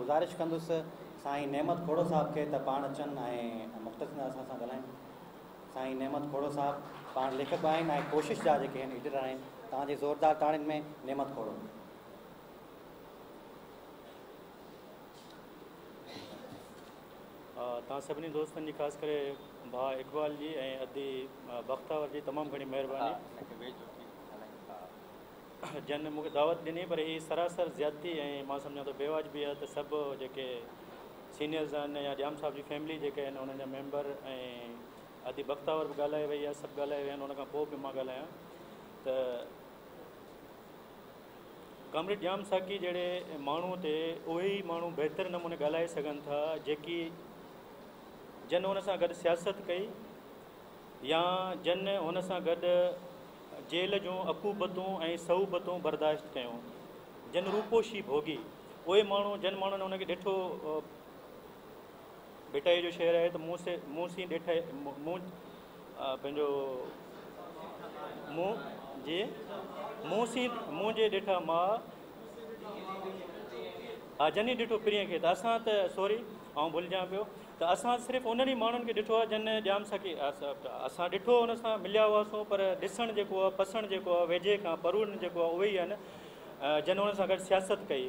गुज़ारिश कंदुसि साईं नेमत खोड़ो साहब के त पाण अचनि ऐं मुख़्तसिर असां सां ॻाल्हाइनि। साईं नेमत खोड़ो साहब पाण लेखक आहिनि ऐं कोशिश जा जेके आहिनि एडिटर आहिनि। तव्हांजी ज़ोरदार ताड़ियुनि में नेमत खोड़ो। तव्हां सभिनी दोस्तनि जी ख़ासि करे भाउ इक़बाल जी ऐं अदी बख़्तावर जी तमामु घणी महिरबानी जन मूंखे दावत ॾिनी, पर हीअ सरासर ज़्यादती ऐं मां सम्झां थो बेवाजिबी आहे त सभु जेके सीनियर्स आहिनि या जाम साहब जी फैमिली जेके आहिनि उन्हनि जा मेंबर ऐं अदी बख़्तावर बि ॻाल्हाए वई आहे, सभु ॻाल्हाए विया आहिनि, उनखां पोइ बि मां ॻाल्हायां त कामरेड जाम साकी जहिड़े माण्हू ते उहे ई माण्हू बहितर नमूने ॻाल्हाए सघनि था जेकी जन हुन सां गॾु सियासत कई या जन हुन सां गॾु जेल जूं अकूबतूं ऐं सहूबतूं बर्दाश्त कयूं, जन रूपोशी भोगी उहे माण्हू जन माण्हुनि हुनखे ॾिठो। बेटाई जो शहर आहे त मूं सी ॾिठे पंहिंजो मूं जे ॾिठा मां हा जनी ॾिठो प्रिय खे, त असां त सॉरी आउं भुलिजां पियो त असां सिर्फ़ु उन्हनि ई माण्हुनि खे ॾिठो आहे जन जाम साकी असां ॾिठो हुन सां मिलिया हुआसीं, पर ॾिसणु जेको आहे पसणु जेको आहे वेझे खां परून जेको आहे उहे ई आहिनि जन हुन सां गॾु सियासत कई।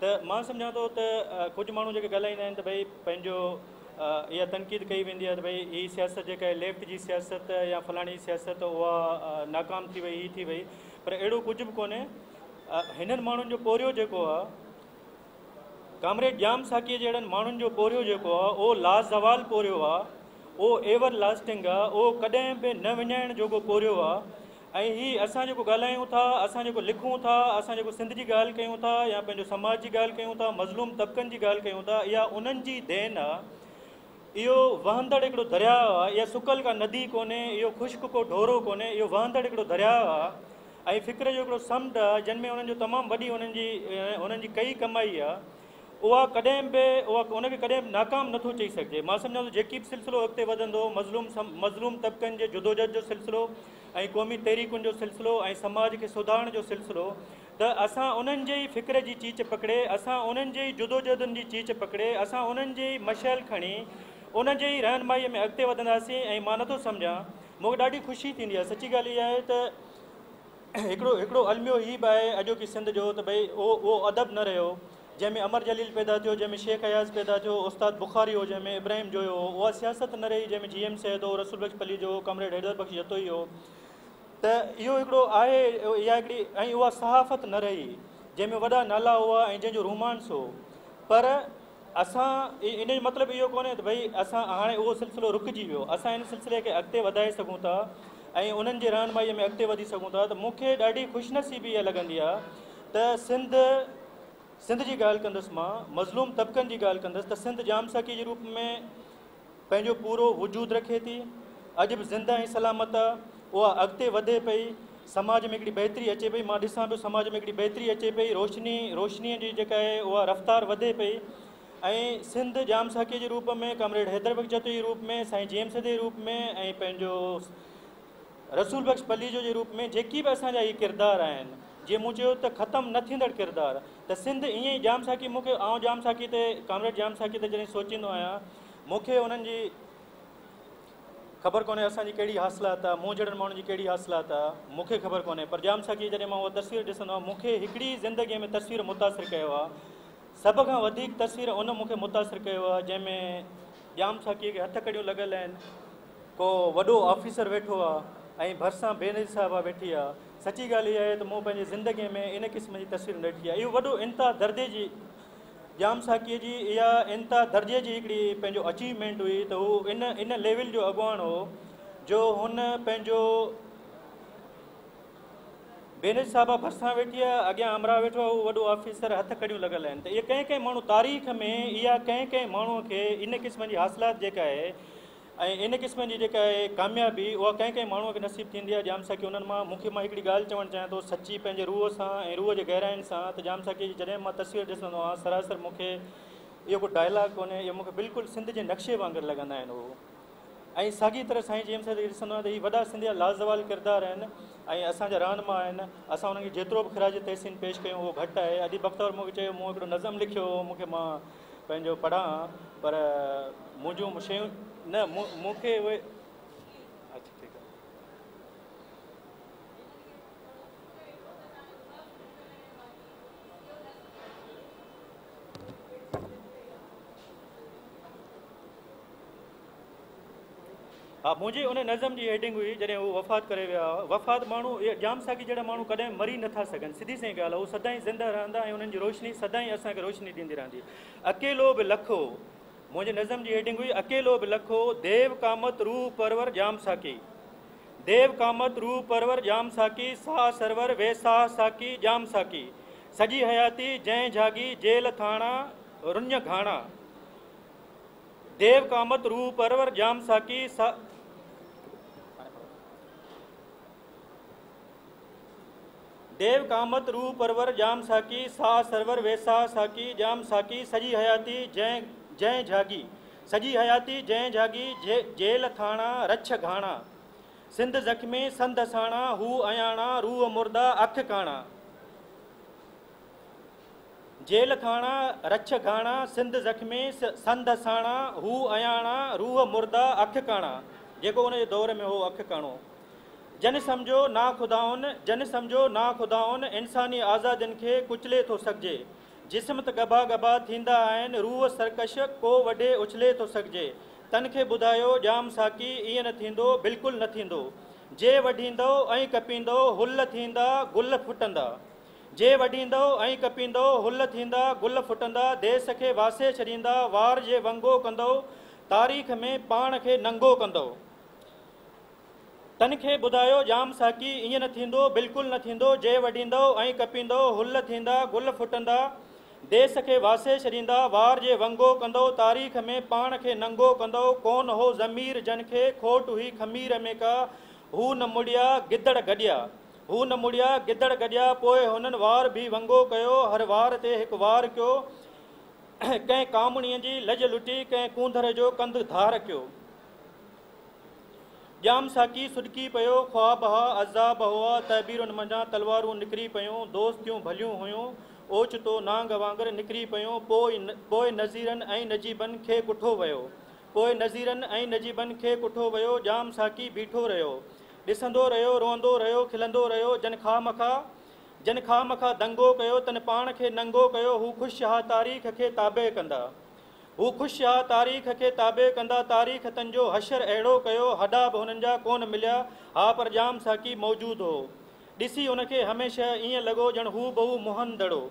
त मां सम्झां थो त कुझु माण्हू जेके ॻाल्हाईंदा आहिनि त भई पंहिंजो इहा तनक़ीद कई वेंदी आहे त भई हीअ सियासत जेका आहे लेफ्ट जी सियासत या फलाणी सियासत उहा नाकाम थी वई, हीअ थी वई, पर अहिड़ो कुझु बि कोन्हे। हिननि माण्हुनि जो पोरियो जेको आहे कामरेड जाम साकीअ जहिड़नि माण्हुनि जो पोरियो जेको आहे उहो लाज़वाल पोरियो आहे, उहो एवर लास्टिंग आहे, उहो कॾहिं बि न विञाइण जोॻो पोरियो आहे। ऐं हीअ असां जेको ॻाल्हायूं था, असां जेको लिखूं था, असां जेको सिंध जी ॻाल्हि कयूं था या पंहिंजो समाज जी ॻाल्हि कयूं था, मज़लूम तबिकनि जी ॻाल्हि कयूं था, इहा उन्हनि जी देन आहे। इहो वहंदड़ हिकिड़ो दरियाउ आहे, इहा सुकल का नदी कोन्हे, इहो ख़ुश्क को ढोरो कोन्हे, इहो वहंदड़ हिकिड़ो दरियाउ आहे ऐं फ़िक्र जो हिकिड़ो समुंड आहे जंहिंमें उन्हनि जो तमामु वॾी उन्हनि जी कई कमाई आहे, उहा कॾहिं बि उनखे कॾहिं बि नाकाम नथो चई सघिजे। मां सम्झां थो जेकी बि सिलसिलो अॻिते वधंदो, मज़लूम तबिकनि जे जुदोजहद जो सिलसिलो ऐं क़ौमी तहरीकुनि जो सिलसिलो ऐं समाज खे सुधारण जो सिलसिलो, त असां उन्हनि जे ई फ़िक्र जी चीच पकिड़े, असां उन्हनि जे ई जुदोजहदनि जी चीच पकिड़े, असां उन्हनि जे ई मशाइल खणी उन जे ई रहनुमाईअ में अॻिते वधंदासीं। ऐं मां नथो सम्झां, मूंखे ॾाढी ख़ुशी थींदी आहे, सची ॻाल्हि इहा आहे त हिकिड़ो अलमियो हीअ बि आहे अॼोकी सिंध जो त भई उहो अदब न रहियो जंहिंमें अमर जलील पैदा थियो, जंहिंमें शेख अयाज़ पैदा थियो, उस्ताद बुखारी हो जंहिंमें इब्राहिम जो हो, उहा सियासत न रही जंहिंमें GM सैद हो, रसूल बख्श पली जो, कमरेड हैदर बख्श जतोई हो। त इहो हिकिड़ो आहे, इहा हिकिड़ी ऐं उहा सहाफ़त न रही जंहिंमें वॾा नाला हुआ ऐं जंहिंजो रोमांस हो। पर असां इन जो मतिलबु इहो कोन्हे त भई असां हाणे उहो सिलसिलो रुकिजी वियो, असां इन सिलसिले खे अॻिते वधाए सघूं था ऐं उन्हनि जे रहनुमाईअ में अॻिते वधी सघूं था। त मूंखे ॾाढी ख़ुशनसीबी इहा लॻंदी आहे त सिंध जी ॻाल्हि कंदुसि, मां मज़लूम तबिकनि जी ॻाल्हि कंदुसि त सिंध जाम साकी जे रूप में पंहिंजो पूरो वजूद रखे थी, अॼु बि ज़िंदा ऐं सलामत आहे, उहा अॻिते वधे पई, समाज में हिकिड़ी बहितरी अचे पई। मां ॾिसां पियो समाज में हिकिड़ी बहितरी अचे पई, रोशनीअ जी जेका आहे उहा रफ़्तार वधे पई। ऐं सिंध जाम साकीअ जे रूप में, कमरेड हैदर बख्श जतोई जे रूप में, साईं GM सैद जे रूप में ऐं पंहिंजो रसूल बख्श पली जो जे रूप में जेकी बि असांजा इहे किरदार आहिनि, जीअं मूं चयो त ख़तमु न थींदड़ किरदार, त सिंध ईअं ई जाम साकी मूंखे जाम साकी ते कामरेड जाम साकी ते जॾहिं सोचींदो आहियां, मूंखे उन्हनि जी ख़बर कोन्हे असांजी कहिड़ी हासिलात आहे, मूं जहिड़नि माण्हुनि जी कहिड़ी हासिलात आहे, मूंखे ख़बर कोन्हे। पर जाम साकी जॾहिं मां उहा तस्वीर ॾिसंदो आहियां, मूंखे हिकिड़ी ज़िंदगीअ में तस्वीर मुतासिर कयो आहे, सभ खां वधीक तस्वीर उन मूंखे मुतासिर कयो आहे जंहिंमें जाम साकीअ खे हथ कड़ियूं लॻल आहिनि, को वॾो ऑफिसर वेठो आहे ऐं भरिसां बेनज़ीर साहिबा वेठी आहे। सची ॻाल्हि इहा आहे त मूं पंहिंजी ज़िंदगीअ में इन क़िस्म जी तस्वीर ॾिठी आहे। इहो वॾो इंतिहा दर्जे जी जाम साकीअ जी इहा इंतिहा दर्जे जी हिकिड़ी पंहिंजो अचीवमेंट हुई त हू इन लेवल जो अॻुवाण हो जो हुन पंहिंजो बेनज़ीर साहिबा भरिसां वेठी आहे, अॻियां अमरा वेठो आहे, उहो वॾो ऑफिसर, हथ कड़ियूं लॻल आहिनि। त इहे कंहिं माण्हू तारीख़ में इहा कंहिं माण्हूअ खे इन क़िस्म जी हासिलात जेका आहे ऐं इन क़िस्म जी जेका आहे कामयाबी, उहा कंहिं माण्हूअ खे नसीब थींदी आहे। जाम साकी उन्हनि मां मां हिकिड़ी ॻाल्हि चवणु चाहियां थो सची पंहिंजे रूह सां ऐं रूह जे गहराइनि सां, त जाम साकी जी जॾहिं मां तस्वीर ॾिसंदो आहियां, सरासर मूंखे इहो को डायलॉग कोन्हे, इहो मूंखे बिल्कुलु सिंध जे नक्शे वांगुरु लॻंदा आहिनि उहो। ऐं साॻी तरह साईं GM सैद ॾिसंदो आहियां त हीअ वॾा सिंधिया लाज़वाल किरदार आहिनि ऐं असांजा रहनुमा आहिनि। असां उन्हनि खे जेतिरो बि ख़िराज तहसीन पेश कयूं उहो घटि आहे। अदी बख़्तावर मूंखे चयो, मूं हिकिड़ो नज़म लिखियो, मूंखे मां पंहिंजो पढ़ां पर मुंहिंजूं शयूं न मूंखे उहे अच्छा ठीकु आहे। हा मुंहिंजी उन नज़म जी हेडिंग हुई जॾहिं हू वफ़ात करे विया हुआ। वफ़ात माण्हू इहे जाम साकी जहिड़ा माण्हू कॾहिं मरी नथा सघनि, सिधी सही ॻाल्हि आहे, हू सदाईं ज़िंदा रहंदा ऐं उन्हनि जी रोशनी सदाईं असांखे रोशनी ॾींदी रहंदी। अकेलो बि लखो, मुंहिंजे नज़म जी हेडिंग हुई अकेलो बि लखो, देव कामत रूह परवर जाम साकी, देव कामत रूह परवर जाम साकी, साह सरवर वे साह साकी जाम साकी, सॼी हयाती जंहिं जागी जेल थाणा रुञ घाणा, देव कामत रूह परवर जाम साकी देव कामत रूह परवर जाम साकी, साह सरवर वेसा साकी जाम साकी, सॼी हयाती जंहिं जागी, सॼी हयाती जंहिं जागी जेल थाणा रछ घाणा, सिंध ज़ख्मी संद साणा हू अयाणा रूह मुर्दा अख काणा, जेल थाणा रछ घाणा सिंध ज़ख्मी संद साणा हू अयाणा रूह मुर्दा अख काणा, जेको उन जे दौर में हो अख काणो। जन सम्झो ना ख़ुदाउन, जन सम्झो ना ख़ुदाउन, इंसानी आज़ादियुनि खे कुचले थो सघिजे, जिस्म त गबा गबा थींदा आहिनि, रूह सरकश को वॾे उछले थो सघिजे, तन खे ॿुधायो जाम साकी ईअं न थींदो बिल्कुलु न थींदो, जे वढींदो ऐं कपींदो हुल थींदा गुल फुटंदा, जे वढींदो ऐं कपींदो हुल थींदा गुल फुटंदा, देस खे वासे छॾींदा वार जे वंगो कंदो, तारीख़ में पाण खे नंगो कंदो, तन खे ॿुधायो जाम साकी ईअं न थींदो बिल्कुलु न थींदो, जे वढींदो ऐं कपींदो हुल थींदा गुल फुटंदा, देस खे वासे छॾींदा वार जे वंगो कंदो, तारीख़ में पाण खे नंगो कंदो, कोन हो ज़मीर जन खे खोट हुई खमीर में का, हू न मुड़िया गिदड़ गॾिया, हू न मुड़िया गिदड़ गॾिया, पोइ हुननि वार बि वंगो कयो, हर वार ते हिकु वार कयो, कंहिं कामणीअ जी लज लुटी, कंहिं कूंदर जो कंधु धार कयो, जाम साकी सुडकी पियो ख्वाब हा अज़ाब हुआ, तहबीरुनि मंझां तलवारूं निकिरी पियूं, दोस्तियूं भलियूं हुयूं, ओचितो नांग वांगुरु निकिरी पियूं, पोइ नज़ीरनि ऐं नजीबनि खे कुठो वियो, पोइ नज़ीरनि ऐं नजीबनि खे कुठो वियो, जाम साकी बीठो रहियो, ॾिसंदो रहियो रोंदो रहियो खिलंदो रहियो, जन खामखा दंगो कयो, तन पाण खे नंगो कयो, हू ख़ुशि हा तारीख़ खे ताबे कंदा, हू ख़ुशि हा तारीख़ खे ताबे कंदा, तारीख़ तंजो हशर अहिड़ो कयो, हॾा बि हुननि जा कोन मिलिया, हा पर जाम साकी मौजूदु हो, ॾिसी हुनखे हमेशह ईअं लॻो ॼण हू बहु मुहंदड़ो,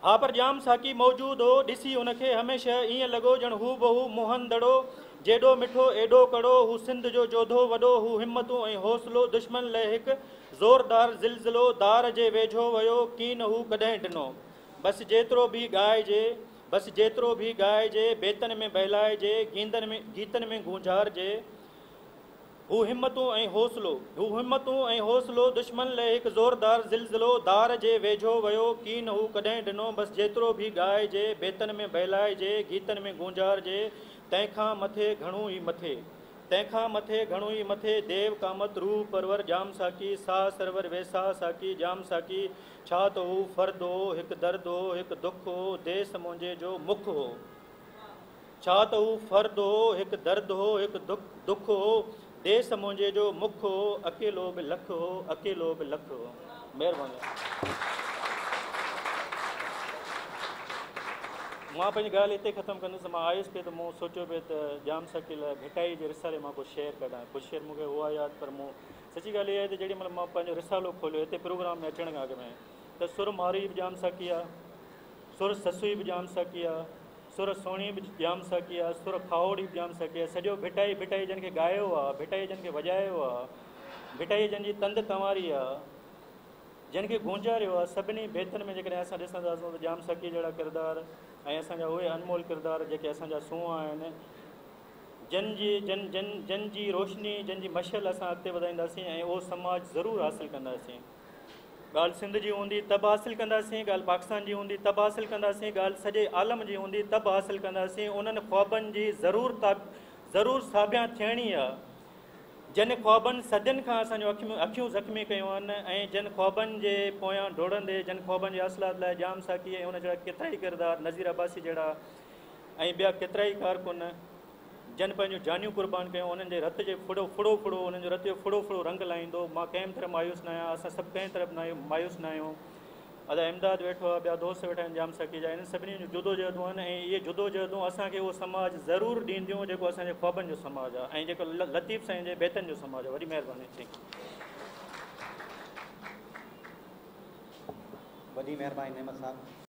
हा पर जाम साकी मौजूदु हो, ॾिसी हुनखे हमेशह ईअं लॻो ॼण हू बहु मुहंदड़ो, जेॾो मिठो एॾो कड़ो, हू सिंध जो जोधो वॾो, हू हिमतूं ऐं हौसलो, दुश्मन लाइ हिकु ज़ोरदार ज़िलज़िलो, दार जे वेझो वियो, कीन हू कॾहिं ॾिनो, बसि जेतिरो बि ॻाइजे, बसि जेतिरो बि ॻाइजे, बेतनि में बहलाइजे, गीतनि में गूंजारजे, हू हिमतूं ऐं हौसलो, दुश्मन लाइ हिकु ज़ोरदार ज़िलज़िलो, दार जे वेझो वियो, कीन हू कॾहिं ॾिनो, बसि जेतिरो बि ॻाइजे, बेतनि में बहलाइजे, गीतनि में गूंजारजे, तंहिंखां मथे घणो ई मथे, तंहिंखां मथे घणो ई मथे, देव कामत रूह परवर जाम साकी, साह सरवर वेसा साकी जाम साकी, छा त हू फ़र्द हो हिकु दर्द हो हिकु दुख हो, देस मुंहिंजे जो मुख हो, छा त हू फ़र्द हो हिकु दर्द हो हिकु दुख हो, देस मुंहिंजे जो मुख हो, अकेलो बि लख हो, अकेलो बि लख हो। महिरबानी। मां पंहिंजी ॻाल्हि हिते ख़तमु कंदुसि। मां आयुसि पियो त मूं सोचियो पियो त जाम साकी लाइ भिटाई जे रिसाले मां कुझु शेयर कढां, कुझु शेयर मूंखे हुआ यादि, पर मूं सची ॻाल्हि इहा आहे त जेॾी महिल मां पंहिंजो रिसालो खोलियो हिते प्रोग्राम में अचण खां अॻु में, त सुर मारी बि जाम साकी आहे, सुर ससुई बि जाम साकी आहे, सुर सोणी बि जाम साकी आहे, सुर खाओड़ी बि जाम साकी आहे, सॼो भिटाई जन खे ॻायो आहे, भिटाई जन खे वॼायो आहे, भिटाई जन जी तंद तंवारी आहे, जिन खे गूंजारियो आहे, सभिनी बेतनि में जेकॾहिं असां ॾिसंदासीं त जाम साकी जहिड़ा किरदार ऐं असांजा उहे अनमोल किरदार जेके असांजा सूंहं आहिनि, जन जी रोशनी, जन जी मशल असां अॻिते वधाईंदासीं ऐं उहो समाज ज़रूरु हासिलु कंदासीं। ॻाल्हि सिंध जी हूंदी त बि हासिलु कंदासीं, ॻाल्हि पाकिस्तान जी हूंदी त बि हासिलु कंदासीं, ॻाल्हि सॼे आलम जी हूंदी त बि हासिलु कंदासीं। उन्हनि ख़्वाबनि जी ज़रूरु साबिया थियणी आहे जिन ख्वाबनि सदियुनि खां असांजो अखियूं ज़ख़्मी कयूं आहिनि ऐं जिन ख्वाबनि जे पोयां डोड़ंदे जिन ख्वाबनि जे असलात लाइ जाम साकी ऐं उन जहिड़ा केतिरा ई किरदार नज़ीर अब्बासी जहिड़ा ऐं ॿिया केतिरा ई कारकुन जिन पंहिंजूं जानियूं क़ुर्बान कयूं उन्हनि जे रत जे फुड़ो उन्हनि जो रत जो फुड़ो रंग लाहींदो। मां कंहिं तरफ़ मायूस न आहियां, असां सभु कंहिं तरफ़ मायूस न आहियूं। अदा इमदाद वेठो आहे, ॿिया दोस्त वेठा आहिनि जाम सकी जा, इन्हनि सभिनी जूं जुदोजहदूं आहिनि ऐं इहे जुदोजहदूं असांखे उहो समाज ज़रूरु ॾींदियूं जेको असांजे ख्वाबनि जो समाज आहे ऐं जेको लतीफ़ साईं जे बेतनि जो समाज आहे। वॾी महिरबानी थी। वॾी महिरबानी नेमत साहब।